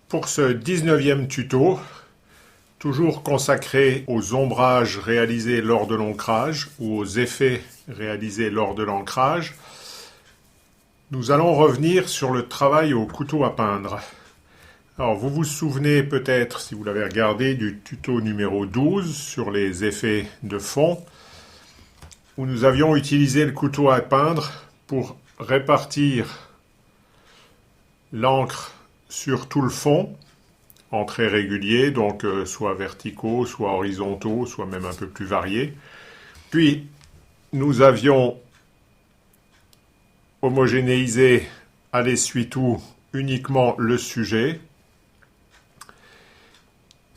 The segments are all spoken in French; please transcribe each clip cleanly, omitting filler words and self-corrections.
Pour ce 19e tuto, toujours consacré aux ombrages réalisés lors de l'ancrage ou aux effets réalisés lors de l'ancrage, nous allons revenir sur le travail au couteau à peindre. Alors vous vous souvenez peut-être, si vous l'avez regardé, du tuto numéro 12 sur les effets de fond, où nous avions utilisé le couteau à peindre pour répartir l'encre sur tout le fond, en traits réguliers, donc soit verticaux, soit horizontaux, soit même un peu plus variés. Puis, nous avions homogénéisé à l'essuie-tout uniquement le sujet,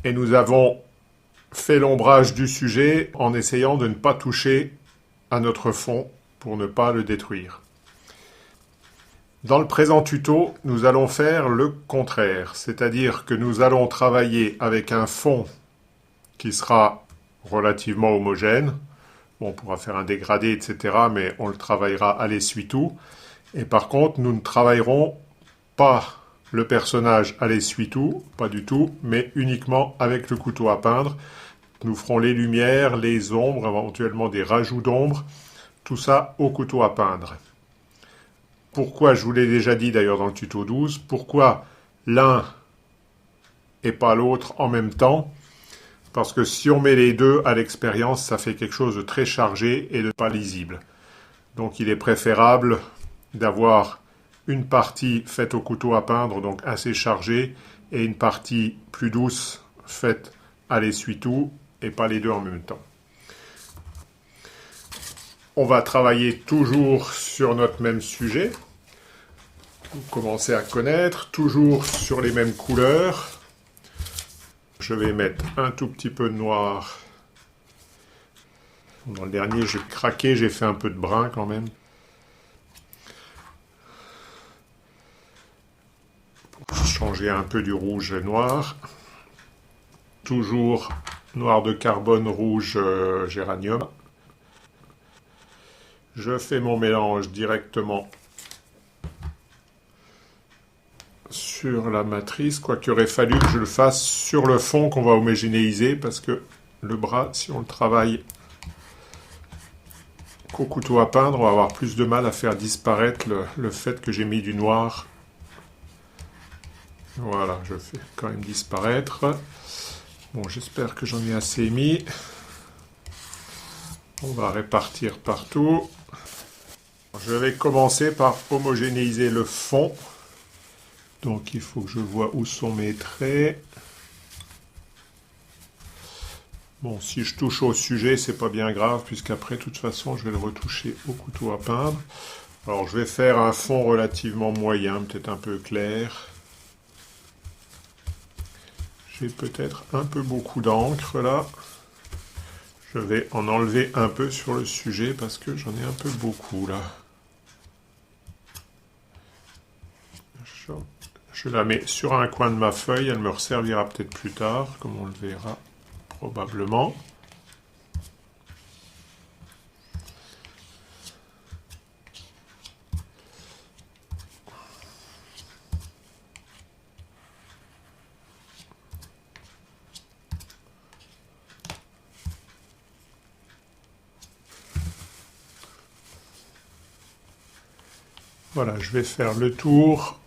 et nous avons fait l'ombrage du sujet en essayant de ne pas toucher à notre fond pour ne pas le détruire. Dans le présent tuto, nous allons faire le contraire, c'est-à-dire que nous allons travailler avec un fond qui sera relativement homogène. Bon, on pourra faire un dégradé, etc., mais on le travaillera à l'essuie-tout. Et par contre, nous ne travaillerons pas le personnage à l'essuie-tout, pas du tout, mais uniquement avec le couteau à peindre. Nous ferons les lumières, les ombres, éventuellement des rajouts d'ombres, tout ça au couteau à peindre. Pourquoi, je vous l'ai déjà dit d'ailleurs dans le tuto 12, pourquoi l'un et pas l'autre en même temps? Parce que si on met les deux à l'expérience, ça fait quelque chose de très chargé et de pas lisible. Donc il est préférable d'avoir une partie faite au couteau à peindre, donc assez chargée, et une partie plus douce faite à l'essuie-tout, et pas les deux en même temps. On va travailler toujours sur notre même sujet. Vous commencez à connaître, toujours sur les mêmes couleurs. Je vais mettre un tout petit peu de noir. Dans le dernier, j'ai craqué, j'ai fait un peu de brun quand même. Pour changer un peu du rouge et noir. Toujours noir de carbone, rouge géranium. Je fais mon mélange directement sur la matrice, quoiqu'il aurait fallu que je le fasse sur le fond qu'on va homogénéiser, parce que le bras, si on le travaille qu'au couteau à peindre, on va avoir plus de mal à faire disparaître le fait que j'ai mis du noir. Voilà, je fais quand même disparaître. Bon, j'espère que j'en ai assez mis. On va répartir partout. Je vais commencer par homogénéiser le fond. Donc il faut que je vois où sont mes traits. Bon, si je touche au sujet, c'est pas bien grave, puisqu'après, de toute façon, je vais le retoucher au couteau à peindre. Alors, je vais faire un fond relativement moyen, peut-être un peu clair. J'ai peut-être un peu beaucoup d'encre, là. Je vais en enlever un peu sur le sujet, parce que j'en ai un peu beaucoup, là. Je la mets sur un coin de ma feuille, elle me resservira peut-être plus tard, comme on le verra probablement. Voilà, je vais faire le tour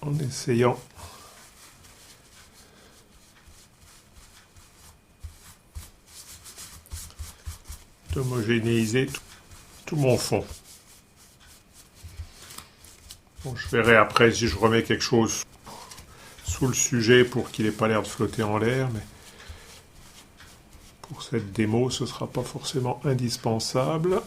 en essayant d'homogénéiser tout mon fond. Bon, je verrai après si je remets quelque chose sous le sujet pour qu'il n'ait pas l'air de flotter en l'air, mais pour cette démo, ce ne sera pas forcément indispensable.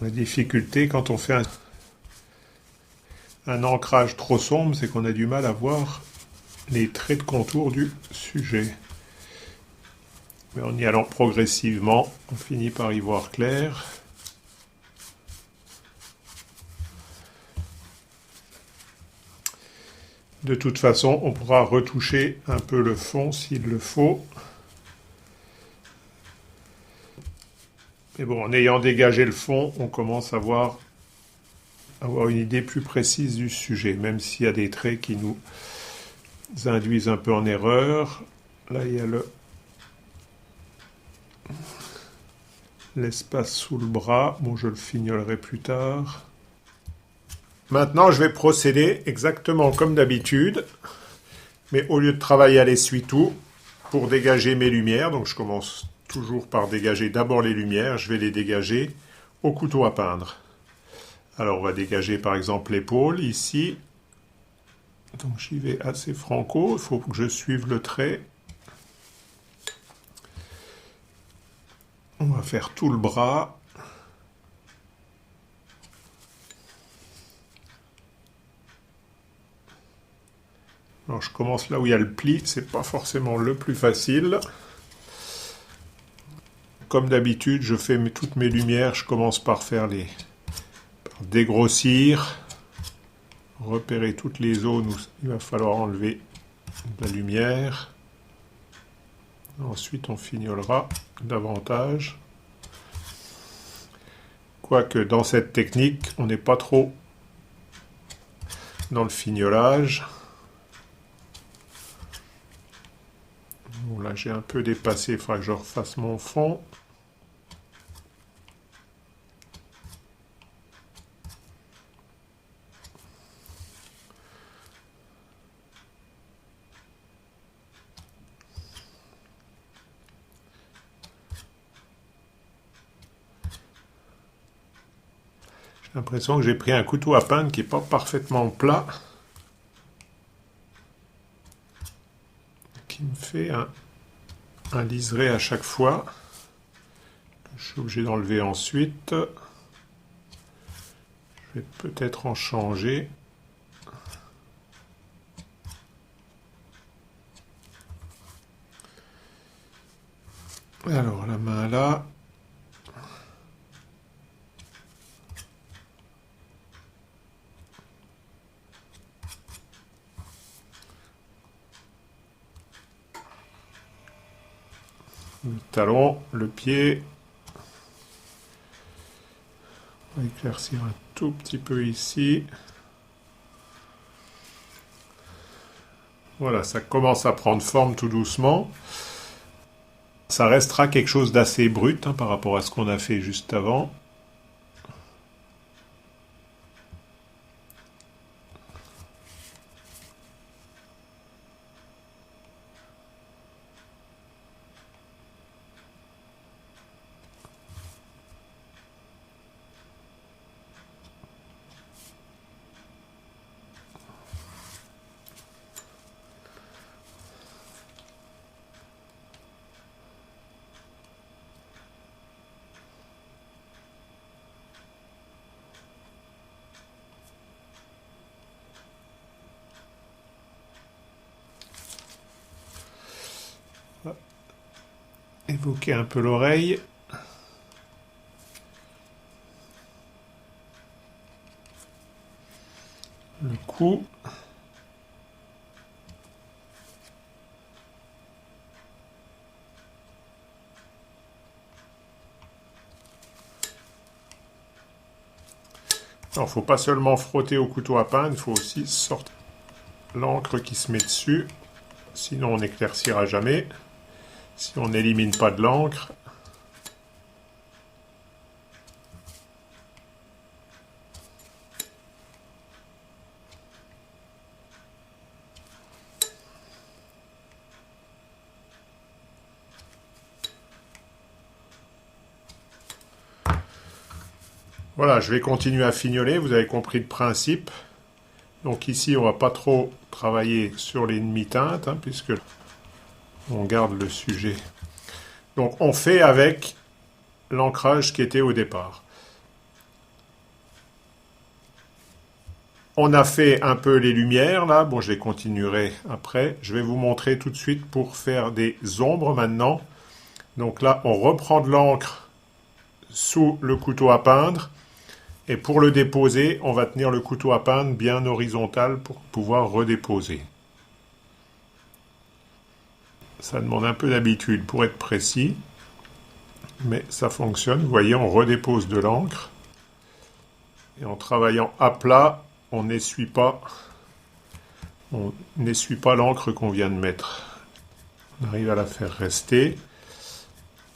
La difficulté quand on fait un ancrage trop sombre, c'est qu'on a du mal à voir les traits de contour du sujet. Mais en y allant progressivement, on finit par y voir clair. De toute façon, on pourra retoucher un peu le fond s'il le faut. Mais bon, en ayant dégagé le fond, on commence à avoir une idée plus précise du sujet, même s'il y a des traits qui nous induisent un peu en erreur. Là, il y a l'espace sous le bras. Bon, je le fignolerai plus tard. Maintenant, je vais procéder exactement comme d'habitude, mais au lieu de travailler à l'essuie-tout, pour dégager mes lumières, donc je commence toujours par dégager d'abord les lumières, je vais les dégager au couteau à peindre. Alors on va dégager par exemple l'épaule ici. Donc j'y vais assez franco, il faut que je suive le trait. On va faire tout le bras. Alors je commence là où il y a le pli, c'est pas forcément le plus facile. Comme d'habitude, je fais toutes mes lumières, je commence par faire par dégrossir, repérer toutes les zones où il va falloir enlever de la lumière. Ensuite, on fignolera davantage. Quoique dans cette technique, on n'est pas trop dans le fignolage. Bon, là, j'ai un peu dépassé, il faudra que je refasse mon fond. J'ai l'impression que j'ai pris un couteau à peindre qui n'est pas parfaitement plat. Qui me fait un liseré à chaque fois. Je suis obligé d'enlever ensuite. Je vais peut-être en changer. Alors la main là. Le talon, le pied. On va éclaircir un tout petit peu ici. Voilà, ça commence à prendre forme tout doucement. Ça restera quelque chose d'assez brut par rapport à ce qu'on a fait juste avant. Évoquer un peu l'oreille. Le cou. Alors, il ne faut pas seulement frotter au couteau à peindre, il faut aussi sortir l'encre qui se met dessus. Sinon, on n'éclaircira jamais. Si on n'élimine pas de l'encre. Voilà, je vais continuer à fignoler, vous avez compris le principe. Donc ici, on ne va pas trop travailler sur les demi-teintes, puisque on garde le sujet. Donc on fait avec l'ancrage qui était au départ. On a fait un peu les lumières là, bon je les continuerai après. Je vais vous montrer tout de suite pour faire des ombres maintenant. Donc là on reprend de l'encre sous le couteau à peindre Et pour le déposer, on va tenir le couteau à peindre bien horizontal pour pouvoir redéposer. Ça demande un peu d'habitude pour être précis, mais ça fonctionne. Vous voyez, on redépose de l'encre. Et en travaillant à plat, on n'essuie pas l'encre qu'on vient de mettre. On arrive à la faire rester.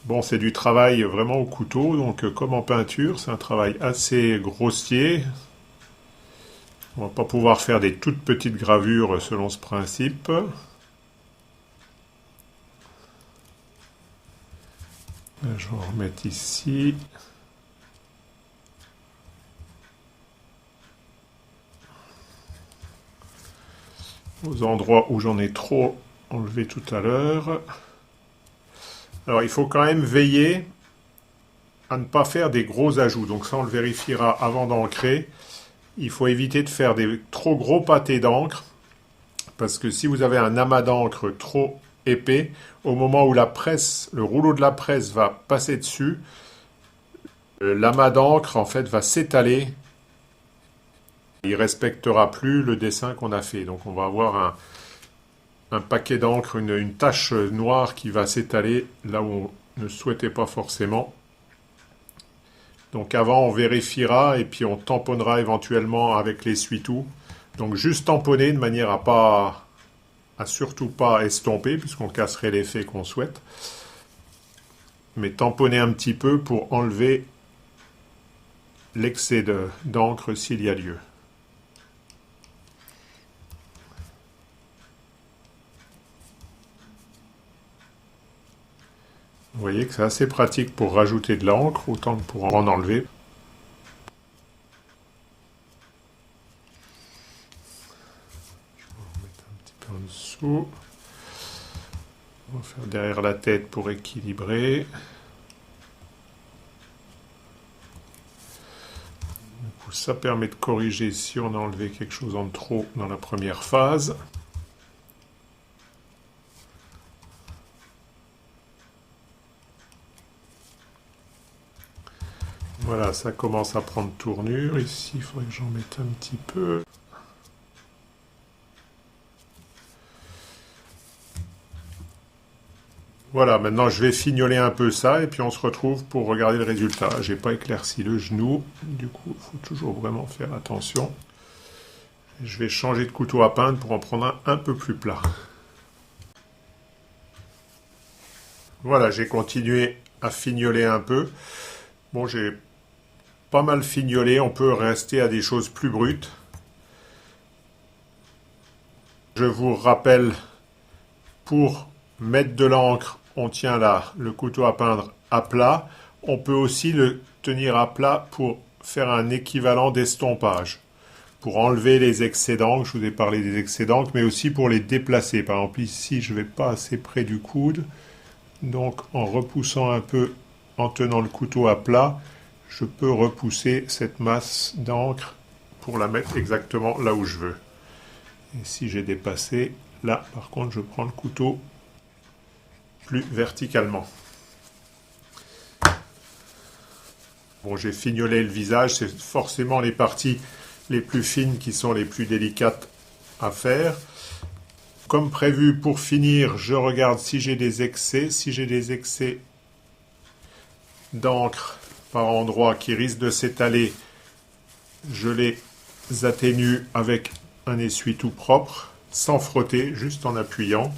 Bon, c'est du travail vraiment au couteau, donc comme en peinture, c'est un travail assez grossier. On va pas pouvoir faire des toutes petites gravures selon ce principe. Je vais en remettre ici. Aux endroits où j'en ai trop enlevé tout à l'heure. Alors il faut quand même veiller à ne pas faire des gros ajouts. Donc ça on le vérifiera avant d'ancrer. Il faut éviter de faire des trop gros pâtés d'encre. Parce que si vous avez un amas d'encre trop épais, au moment où la presse, le rouleau de la presse va passer dessus, l'amas d'encre en fait va s'étaler. Il ne respectera plus le dessin qu'on a fait. Donc on va avoir un paquet d'encre, une tache noire qui va s'étaler là où on ne souhaitait pas forcément. Donc avant on vérifiera et puis on tamponnera éventuellement avec l'essuie-tout. Donc juste tamponner de manière à surtout pas estomper puisqu'on casserait l'effet qu'on souhaite. Mais tamponner un petit peu pour enlever l'excès d'encre s'il y a lieu. Vous voyez que c'est assez pratique pour rajouter de l'encre, autant que pour en enlever. Je vais en remettre un petit peu en dessous. On va faire derrière la tête pour équilibrer. Du coup, ça permet de corriger si on a enlevé quelque chose en trop dans la première phase. Voilà, ça commence à prendre tournure. Ici, il faudrait que j'en mette un petit peu. Voilà, maintenant je vais fignoler un peu ça et puis on se retrouve pour regarder le résultat. J'ai pas éclairci le genou, du coup il faut toujours vraiment faire attention. Je vais changer de couteau à peindre pour en prendre un peu plus plat. Voilà, j'ai continué à fignoler un peu. Bon, j'ai pas mal fignolé, on peut rester à des choses plus brutes. Je vous rappelle, pour mettre de l'encre, on tient là le couteau à peindre à plat. On peut aussi le tenir à plat pour faire un équivalent d'estompage. Pour enlever les excès d'encre, je vous ai parlé des excès d'encre, mais aussi pour les déplacer. Par exemple, ici, je ne vais pas assez près du coude. Donc, en repoussant un peu, en tenant le couteau à plat, je peux repousser cette masse d'encre pour la mettre exactement là où je veux. Et si j'ai dépassé, là, par contre, je prends le couteau plus verticalement. Bon, j'ai fignolé le visage, c'est forcément les parties les plus fines qui sont les plus délicates à faire. Comme prévu, pour finir, je regarde si j'ai des excès. Si j'ai des excès d'encre par endroits qui risquent de s'étaler, je les atténue avec un essuie-tout propre, sans frotter, juste en appuyant.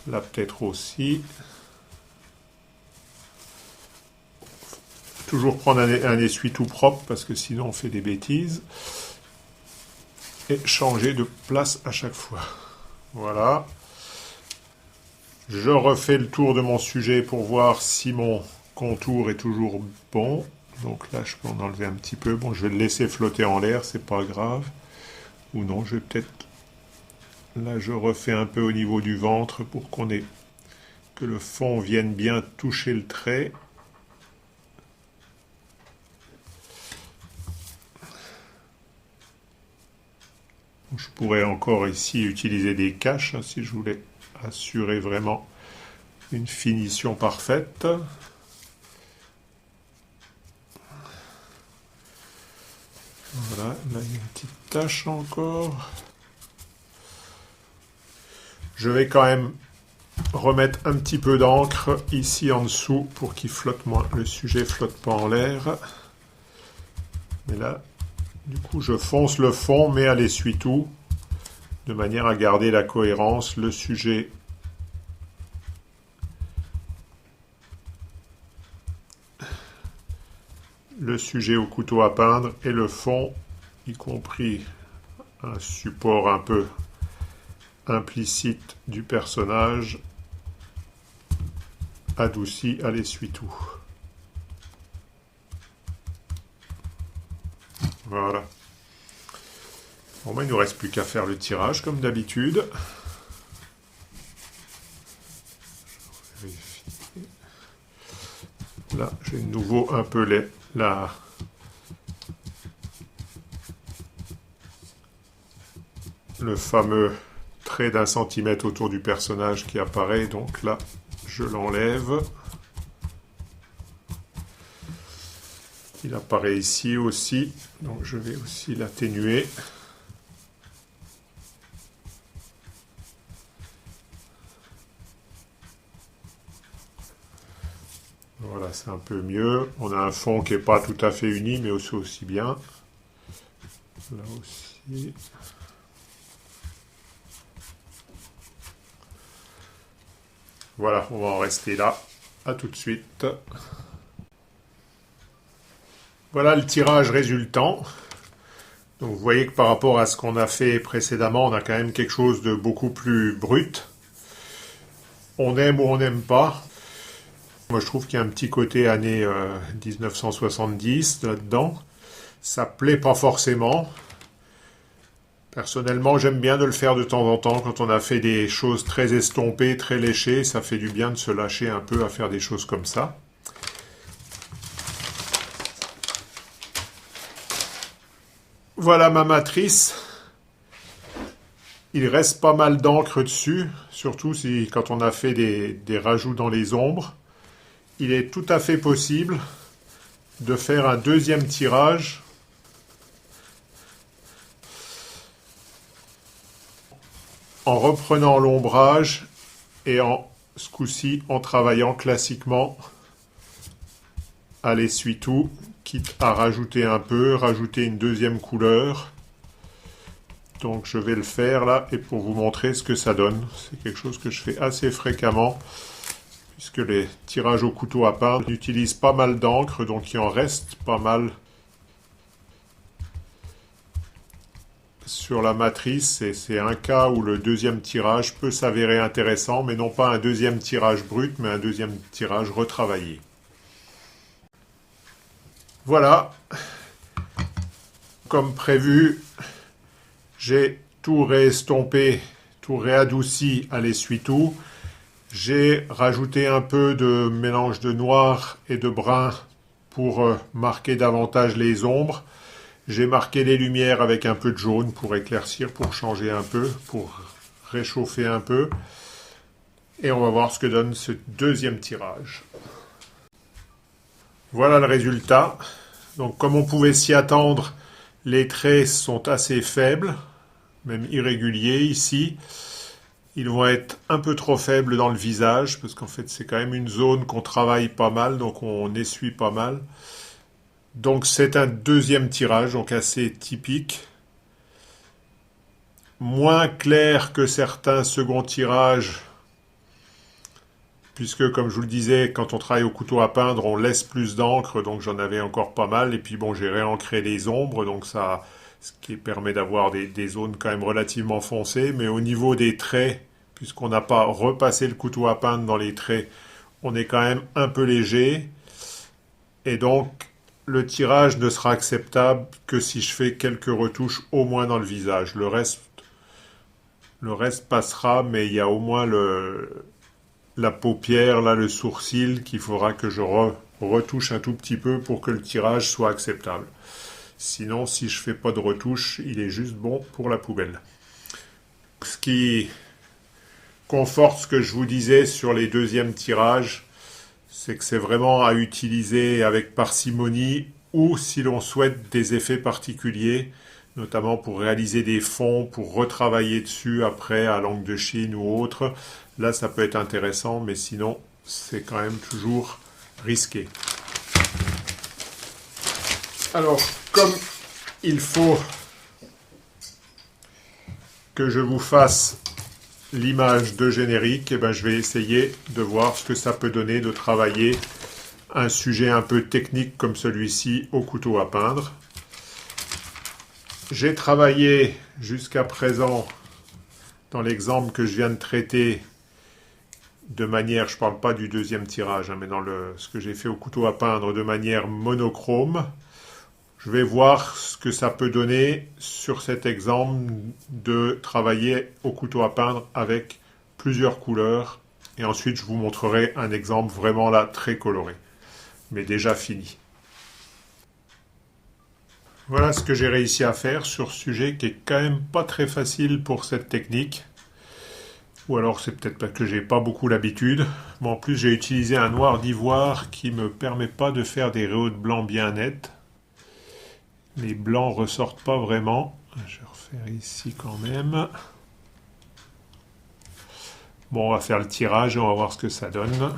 Là peut-être aussi. Toujours prendre un essuie-tout propre parce que sinon on fait des bêtises. Et changer de place à chaque fois. Voilà. Je refais le tour de mon sujet pour voir si mon contour est toujours bon. Donc là, je peux en enlever un petit peu. Bon, je vais le laisser flotter en l'air, c'est pas grave. Ou non, je vais peut-être... Là, je refais un peu au niveau du ventre pour que le fond vienne bien toucher le trait. Je pourrais encore ici utiliser des caches si je voulais assurer vraiment une finition parfaite. on a une petite tache encore. Je vais quand même remettre un petit peu d'encre ici en dessous pour qu'il flotte moins, le sujet flotte pas en l'air. Mais là, du coup, je fonce le fond, mais à l'essuie-tout, de manière à garder la cohérence, le sujet au couteau à peindre et le fond, y compris un support un peu implicite du personnage, adouci à l'essuie-tout. Voilà. Bon, ben, il ne nous reste plus qu'à faire le tirage comme d'habitude. Là, j'ai de nouveau un peu le fameux trait d'1 centimètre autour du personnage qui apparaît. Donc là, je l'enlève. Il apparaît ici aussi, donc je vais aussi l'atténuer. Voilà, c'est un peu mieux. On a un fond qui n'est pas tout à fait uni, mais aussi bien. Là aussi. Voilà, on va en rester là. À tout de suite. Voilà le tirage résultant. Donc vous voyez que par rapport à ce qu'on a fait précédemment, on a quand même quelque chose de beaucoup plus brut. On aime ou on n'aime pas. Moi je trouve qu'il y a un petit côté année 1970 là-dedans. Ça plaît pas forcément. Personnellement, j'aime bien de le faire de temps en temps quand on a fait des choses très estompées, très léchées. Ça fait du bien de se lâcher un peu à faire des choses comme ça. Voilà ma matrice. Il reste pas mal d'encre dessus, surtout quand on a fait des rajouts dans les ombres. Il est tout à fait possible de faire un deuxième tirage en reprenant l'ombrage et ce coup-ci en travaillant classiquement à l'essuie-tout, quitte à rajouter un peu, rajouter une deuxième couleur. Donc je vais le faire là et pour vous montrer ce que ça donne. C'est quelque chose que je fais assez fréquemment puisque les tirages au couteau à peindre utilisent pas mal d'encre, donc il en reste pas mal sur la matrice. Et c'est un cas où le deuxième tirage peut s'avérer intéressant, mais non pas un deuxième tirage brut, mais un deuxième tirage retravaillé. Voilà, comme prévu, j'ai tout réestompé, tout réadouci à l'essuie-tout. J'ai rajouté un peu de mélange de noir et de brun pour marquer davantage les ombres. J'ai marqué les lumières avec un peu de jaune pour éclaircir, pour changer un peu, pour réchauffer un peu. Et on va voir ce que donne ce deuxième tirage. Voilà le résultat. Donc comme on pouvait s'y attendre, les traits sont assez faibles, même irréguliers ici. Ils vont être un peu trop faibles dans le visage, parce qu'en fait c'est quand même une zone qu'on travaille pas mal, donc on essuie pas mal. Donc c'est un deuxième tirage, donc assez typique. Moins clair que certains seconds tirages, puisque comme je vous le disais, quand on travaille au couteau à peindre, on laisse plus d'encre, donc j'en avais encore pas mal. Et puis bon, j'ai réancré les ombres, donc ça, ce qui permet d'avoir des zones quand même relativement foncées. Mais au niveau des traits, puisqu'on n'a pas repassé le couteau à peindre dans les traits, on est quand même un peu léger. Et donc, le tirage ne sera acceptable que si je fais quelques retouches au moins dans le visage. Le reste passera, mais il y a au moins la paupière, là, le sourcil, qu'il faudra que je retouche un tout petit peu pour que le tirage soit acceptable. Sinon, si je fais pas de retouche, il est juste bon pour la poubelle. Ce qui conforte ce que je vous disais sur les deuxièmes tirages, c'est que c'est vraiment à utiliser avec parcimonie ou si l'on souhaite des effets particuliers. notamment pour réaliser des fonds, pour retravailler dessus après à l'encre de Chine ou autre. Là, ça peut être intéressant, mais sinon, c'est quand même toujours risqué. Alors, comme il faut que je vous fasse l'image de générique, je vais essayer de voir ce que ça peut donner de travailler un sujet un peu technique comme celui-ci au couteau à peindre. J'ai travaillé jusqu'à présent, dans l'exemple que je viens de traiter, de manière, je ne parle pas du deuxième tirage, mais dans ce que j'ai fait au couteau à peindre, de manière monochrome. Je vais voir ce que ça peut donner sur cet exemple de travailler au couteau à peindre avec plusieurs couleurs. Et ensuite, je vous montrerai un exemple vraiment là très coloré, mais déjà fini. Voilà ce que j'ai réussi à faire sur ce sujet qui est quand même pas très facile pour cette technique. Ou alors c'est peut-être parce que j'ai pas beaucoup l'habitude. Mais en plus j'ai utilisé un noir d'ivoire qui me permet pas de faire des rayures de blanc bien nettes. Les blancs ressortent pas vraiment. Je vais refaire ici quand même. Bon, on va faire le tirage et on va voir ce que ça donne.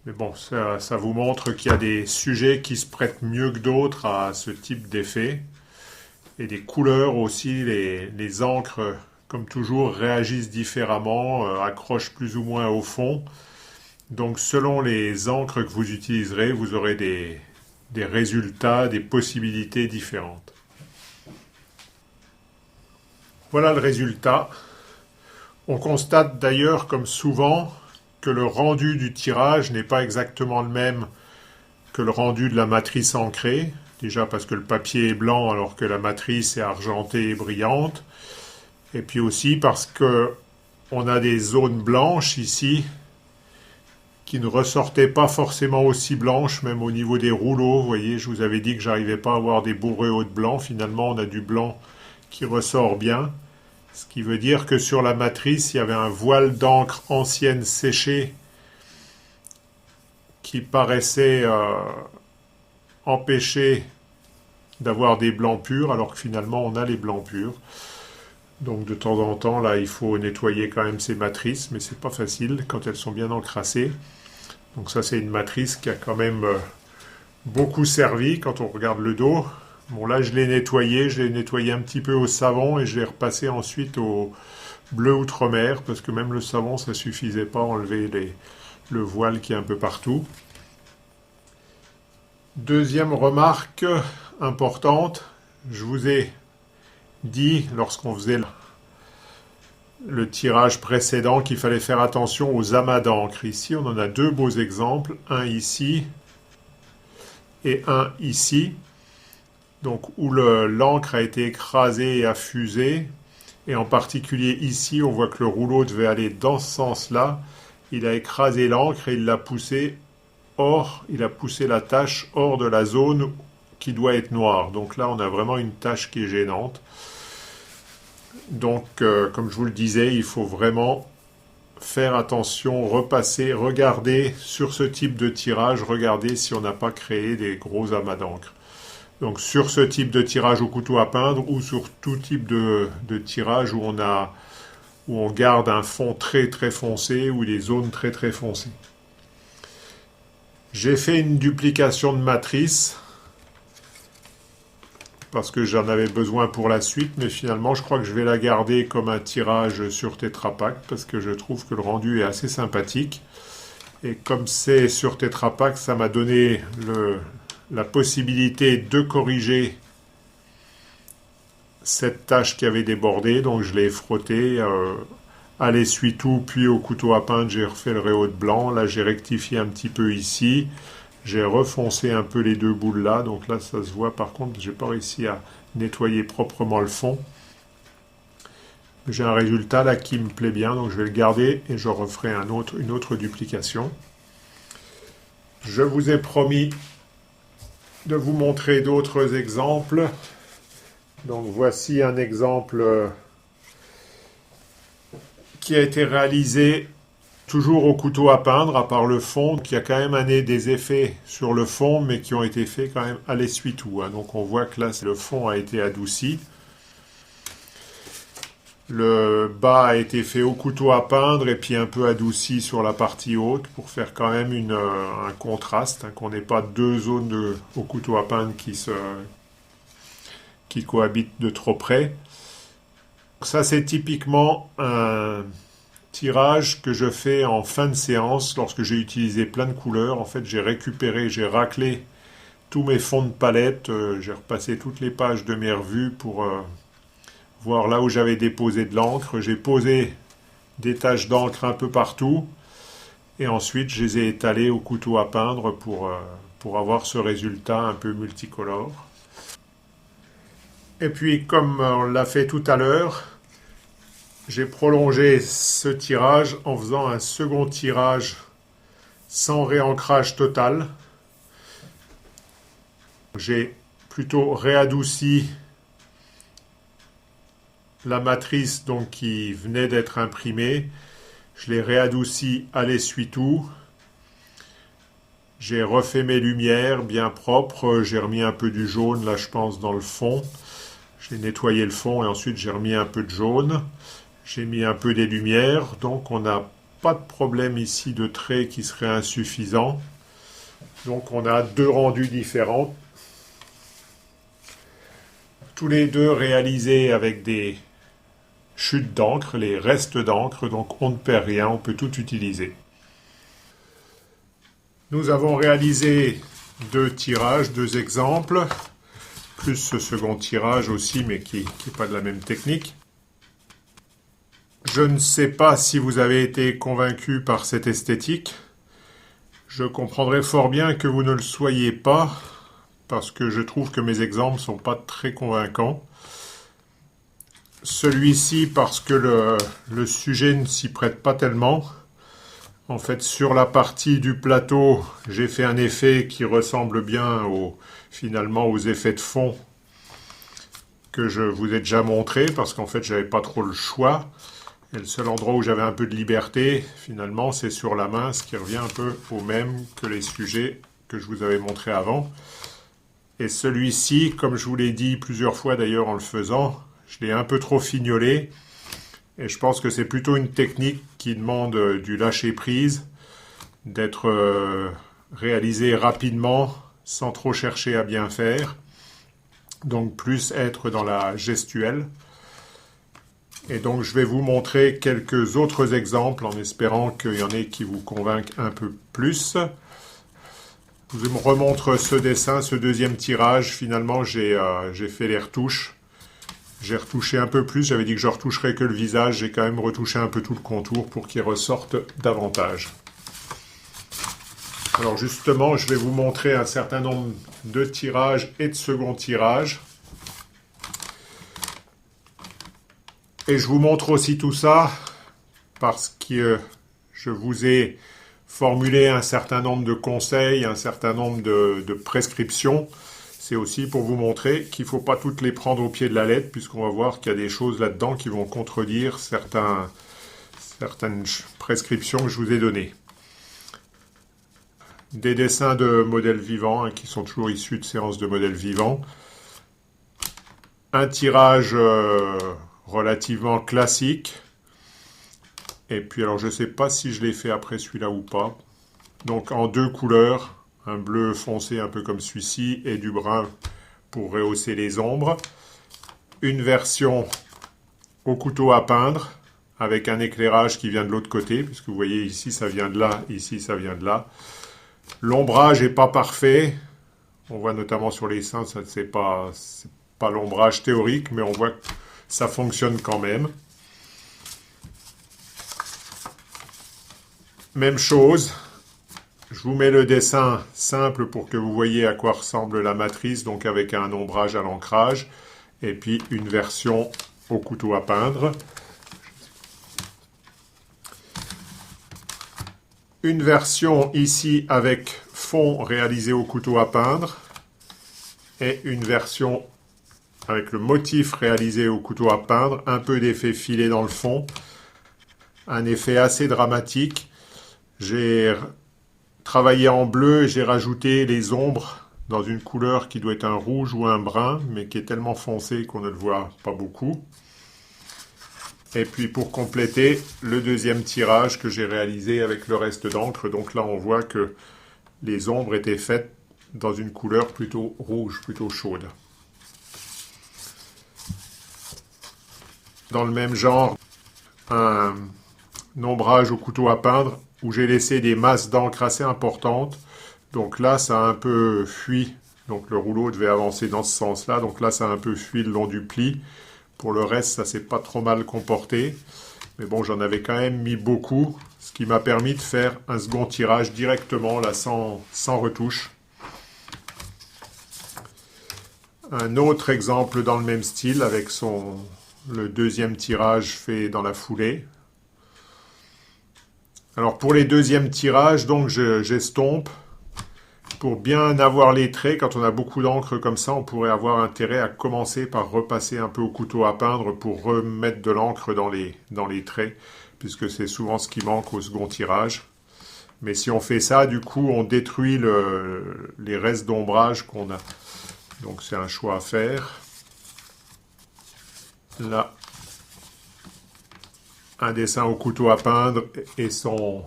Mais bon, ça vous montre qu'il y a des sujets qui se prêtent mieux que d'autres à ce type d'effet. Et des couleurs aussi, les encres, comme toujours, réagissent différemment, accrochent plus ou moins au fond. Donc selon les encres que vous utiliserez, vous aurez des résultats, des possibilités différentes. Voilà le résultat. On constate d'ailleurs, comme souvent, que le rendu du tirage n'est pas exactement le même que le rendu de la matrice ancrée. Déjà parce que le papier est blanc alors que la matrice est argentée et brillante. Et puis aussi parce que on a des zones blanches ici qui ne ressortaient pas forcément aussi blanches, même au niveau des rouleaux. Vous voyez, je vous avais dit que j'arrivais pas à avoir des bourreaux de blanc. Finalement, on a du blanc qui ressort bien. Ce qui veut dire que sur la matrice, il y avait un voile d'encre ancienne séchée qui paraissait empêcher d'avoir des blancs purs, alors que finalement, on a les blancs purs. Donc de temps en temps, là, il faut nettoyer quand même ces matrices, mais c'est pas facile quand elles sont bien encrassées. Donc ça, c'est une matrice qui a quand même beaucoup servi quand on regarde le dos. Bon, là, je l'ai nettoyé un petit peu au savon et je l'ai repassé ensuite au bleu outre-mer, parce que même le savon, ça suffisait pas à enlever le voile qui est un peu partout. Deuxième remarque importante, je vous ai dit, lorsqu'on faisait le tirage précédent, qu'il fallait faire attention aux amas d'encre. Ici, on en a deux beaux exemples, un ici et un ici. Donc, où l'encre a été écrasée et a fusé. Et en particulier ici, on voit que le rouleau devait aller dans ce sens-là. Il a écrasé l'encre et il l'a poussé il a poussé la tache hors de la zone qui doit être noire. Donc là, on a vraiment une tache qui est gênante. Donc, comme je vous le disais, il faut vraiment faire attention, repasser, regarder sur ce type de tirage, regarder si on n'a pas créé des gros amas d'encre. Donc sur ce type de tirage au couteau à peindre ou sur tout type de tirage où on garde un fond très très foncé ou des zones très très foncées. J'ai fait une duplication de matrice parce que j'en avais besoin pour la suite, mais finalement je crois que je vais la garder comme un tirage sur Tetra Pak parce que je trouve que le rendu est assez sympathique. Et comme c'est sur Tetra Pak, ça m'a donné la possibilité de corriger cette tache qui avait débordé, donc je l'ai frotté à l'essuie-tout, puis au couteau à peindre, j'ai refait le réhaut de blanc. Là, j'ai rectifié un petit peu ici. J'ai refoncé un peu les deux boules là, donc là, ça se voit. Par contre, j'ai pas réussi à nettoyer proprement le fond. J'ai un résultat là qui me plaît bien, donc je vais le garder et je referai une autre duplication. Je vous ai promis de vous montrer d'autres exemples. Donc voici un exemple qui a été réalisé Toujours au couteau à peindre, à part le fond, qui a quand même amené des effets sur le fond, mais qui ont été faits quand même à l'essuie-tout. Hein. Donc on voit que là, le fond a été adouci. Le bas a été fait au couteau à peindre et puis un peu adouci sur la partie haute pour faire quand même un contraste, hein, qu'on n'ait pas deux zones au couteau à peindre qui cohabitent de trop près. Ça, c'est typiquement un tirage que je fais en fin de séance lorsque j'ai utilisé plein de couleurs. En fait, j'ai raclé tous mes fonds de palette, j'ai repassé toutes les pages de mes revues pour voir là où j'avais déposé de l'encre. J'ai posé des taches d'encre un peu partout et ensuite je les ai étalées au couteau à peindre pour avoir ce résultat un peu multicolore. Et puis comme on l'a fait tout à l'heure, j'ai prolongé ce tirage en faisant un second tirage sans réancrage total. J'ai plutôt réadouci la matrice donc, qui venait d'être imprimée. Je l'ai réadouci à l'essuie-tout. J'ai refait mes lumières bien propres. J'ai remis un peu du jaune, là je pense, dans le fond. J'ai nettoyé le fond et ensuite j'ai remis un peu de jaune. J'ai mis un peu des lumières, donc on n'a pas de problème ici de trait qui serait insuffisant. Donc on a deux rendus différents, tous les deux réalisés avec des chutes d'encre, les restes d'encre, donc on ne perd rien, on peut tout utiliser. Nous avons réalisé deux tirages, deux exemples, plus ce second tirage aussi, mais qui n'est pas de la même technique. Je ne sais pas si vous avez été convaincu par cette esthétique. Je comprendrais fort bien que vous ne le soyez pas, parce que je trouve que mes exemples ne sont pas très convaincants. Celui-ci, parce que le sujet ne s'y prête pas tellement. En fait, sur la partie du plateau, j'ai fait un effet qui ressemble bien finalement aux effets de fond que je vous ai déjà montré, parce qu'en fait, j'avais pas trop le choix. Et le seul endroit où j'avais un peu de liberté, finalement, c'est sur la main, ce qui revient un peu au même que les sujets que je vous avais montrés avant. Et celui-ci, comme je vous l'ai dit plusieurs fois d'ailleurs en le faisant, je l'ai un peu trop fignolé. Et je pense que c'est plutôt une technique qui demande du lâcher-prise, d'être réalisé rapidement, sans trop chercher à bien faire. Donc plus être dans la gestuelle. Et donc je vais vous montrer quelques autres exemples en espérant qu'il y en ait qui vous convainquent un peu plus. Je vous remontre ce dessin, ce deuxième tirage. Finalement, j'ai fait les retouches. J'ai retouché un peu plus. J'avais dit que je retoucherais que le visage. J'ai quand même retouché un peu tout le contour pour qu'il ressorte davantage. Alors justement, je vais vous montrer un certain nombre de tirages et de second tirages. Et je vous montre aussi tout ça parce que je vous ai formulé un certain nombre de conseils, un certain nombre de prescriptions. C'est aussi pour vous montrer qu'il ne faut pas toutes les prendre au pied de la lettre, puisqu'on va voir qu'il y a des choses là-dedans qui vont contredire certaines prescriptions que je vous ai données. Des dessins de modèles vivants, hein, qui sont toujours issus de séances de modèles vivants. Un tirage relativement classique. Et puis alors je ne sais pas si je l'ai fait après celui-là ou pas. Donc en deux couleurs, un bleu foncé un peu comme celui-ci et du brun pour rehausser les ombres. Une version au couteau à peindre avec un éclairage qui vient de l'autre côté, puisque vous voyez ici ça vient de là, ici ça vient de là. L'ombrage n'est pas parfait. On voit notamment sur les seins, ça c'est pas l'ombrage théorique, mais on voit que ça fonctionne quand même. Même chose, je vous mets le dessin simple pour que vous voyez à quoi ressemble la matrice, donc avec un ombrage à l'ancrage, et puis une version au couteau à peindre. Une version ici avec fond réalisé au couteau à peindre, et une version avec le motif réalisé au couteau à peindre, un peu d'effet filé dans le fond, un effet assez dramatique. J'ai travaillé en bleu et j'ai rajouté les ombres dans une couleur qui doit être un rouge ou un brun, mais qui est tellement foncé qu'on ne le voit pas beaucoup. Et puis pour compléter, le deuxième tirage que j'ai réalisé avec le reste d'encre. Donc là, on voit que les ombres étaient faites dans une couleur plutôt rouge, plutôt chaude. Dans le même genre, un ombrage au couteau à peindre où j'ai laissé des masses d'encre assez importantes. Donc là, ça a un peu fui. Donc le rouleau devait avancer dans ce sens-là. Donc là, ça a un peu fui le long du pli. Pour le reste, ça s'est pas trop mal comporté. Mais bon, j'en avais quand même mis beaucoup, ce qui m'a permis de faire un second tirage directement, là, sans retouche. Un autre exemple dans le même style, avec le deuxième tirage fait dans la foulée. Alors pour les deuxièmes tirages, donc j'estompe. Pour bien avoir les traits, quand on a beaucoup d'encre comme ça, on pourrait avoir intérêt à commencer par repasser un peu au couteau à peindre pour remettre de l'encre dans les traits, puisque c'est souvent ce qui manque au second tirage. Mais si on fait ça, du coup, on détruit les restes d'ombrage qu'on a. Donc c'est un choix à faire. Là, un dessin au couteau à peindre et son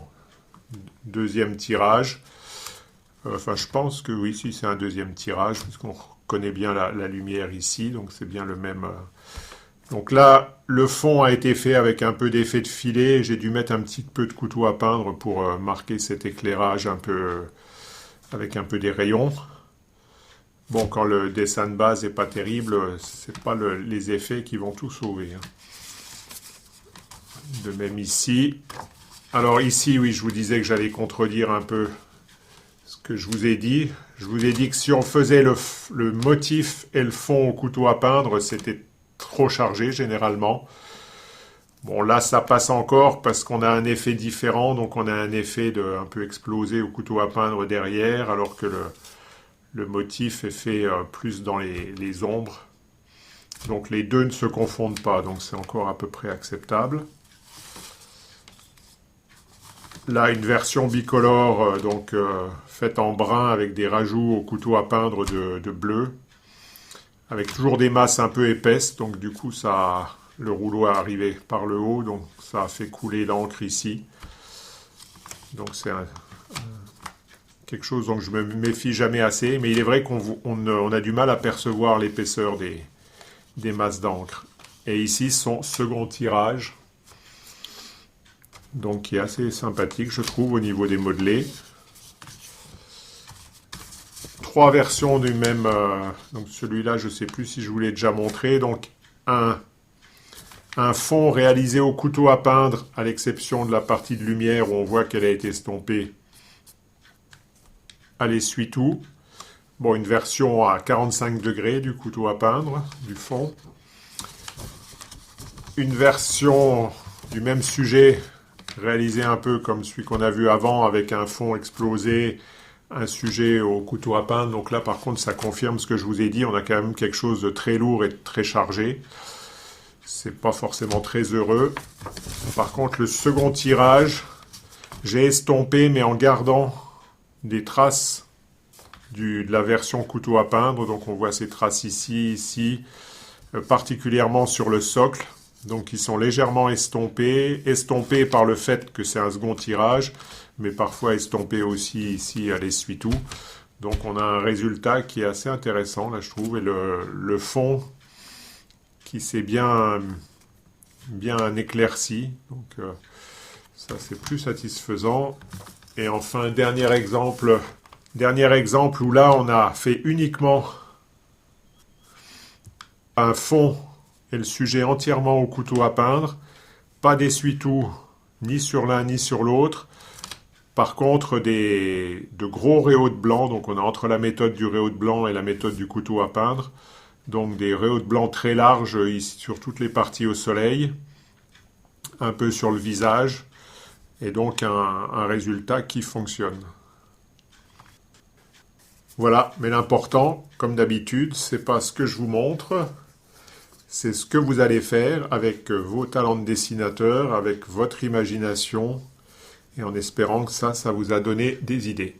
deuxième tirage. Enfin, je pense que oui, si c'est un deuxième tirage, puisqu'on reconnaît bien la lumière ici, donc c'est bien le même. Donc là, le fond a été fait avec un peu d'effet de filet. J'ai dû mettre un petit peu de couteau à peindre pour marquer cet éclairage un peu avec un peu des rayons. Bon, quand le dessin de base n'est pas terrible, c'est pas les effets qui vont tout sauver. De même ici. Alors ici, oui, je vous disais que j'allais contredire un peu ce que je vous ai dit. Je vous ai dit que si on faisait le motif et le fond au couteau à peindre, c'était trop chargé généralement. Bon, là, ça passe encore parce qu'on a un effet différent. Donc, on a un effet un peu explosé au couteau à peindre derrière, alors que le motif est fait plus dans les ombres. Donc, les deux ne se confondent pas. Donc, c'est encore à peu près acceptable. Là, une version bicolore, faite en brun avec des rajouts au couteau à peindre de bleu, avec toujours des masses un peu épaisses. Donc du coup, le rouleau est arrivé par le haut, donc ça a fait couler l'encre ici. Donc c'est quelque chose dont je me méfie jamais assez, mais il est vrai qu'on a du mal à percevoir l'épaisseur des masses d'encre. Et ici, son second tirage. Donc qui est assez sympathique, je trouve, au niveau des modelés. Trois versions du même. Donc celui-là, je ne sais plus si je vous l'ai déjà montré. Donc un fond réalisé au couteau à peindre, à l'exception de la partie de lumière où on voit qu'elle a été estompée à l'essuie-tout. Bon, une version à 45 degrés du couteau à peindre, du fond. Une version du même sujet, réalisé un peu comme celui qu'on a vu avant, avec un fond explosé, un sujet au couteau à peindre. Donc là, par contre, ça confirme ce que je vous ai dit. On a quand même quelque chose de très lourd et de très chargé. C'est pas forcément très heureux. Par contre, le second tirage, j'ai estompé, mais en gardant des traces de la version couteau à peindre. Donc on voit ces traces ici, particulièrement sur le socle. Donc ils sont légèrement estompés par le fait que c'est un second tirage, mais parfois estompés aussi ici à l'essuie-tout. Donc on a un résultat qui est assez intéressant, là je trouve, et le fond qui s'est bien éclairci. Donc ça c'est plus satisfaisant. Et enfin, dernier exemple où là on a fait uniquement un fond et le sujet entièrement au couteau à peindre, pas d'essuie-tout ni sur l'un ni sur l'autre. Par contre, de gros rayons de blanc, donc on a entre la méthode du rayon de blanc et la méthode du couteau à peindre, donc des rayons de blanc très larges ici, sur toutes les parties au soleil, un peu sur le visage, et donc un résultat qui fonctionne. Voilà, mais l'important, comme d'habitude, c'est pas ce que je vous montre, c'est ce que vous allez faire avec vos talents de dessinateur, avec votre imagination et en espérant que ça vous a donné des idées.